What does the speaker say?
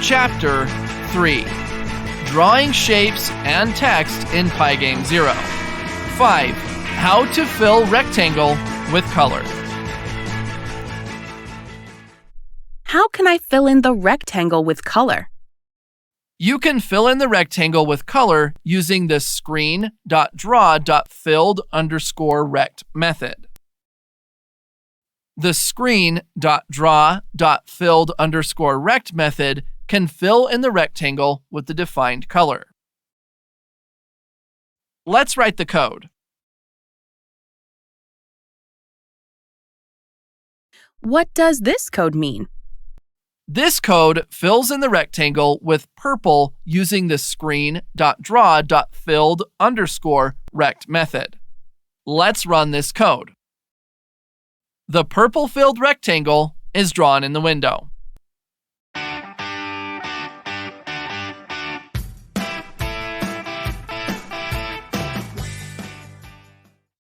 Chapter 3. Drawing Shapes and Text in Pygame 0. 5. How to fill rectangle with color. How can I fill in the rectangle with color? You can fill in the rectangle with color using the screen.draw.filled_rect method. The screen.draw.filled_rect method can fill in the rectangle with the defined color. Let's write the code. What does this code mean? This code fills in the rectangle with purple using the screen.draw.filled_rect method. Let's run this code. The purple filled rectangle is drawn in the window.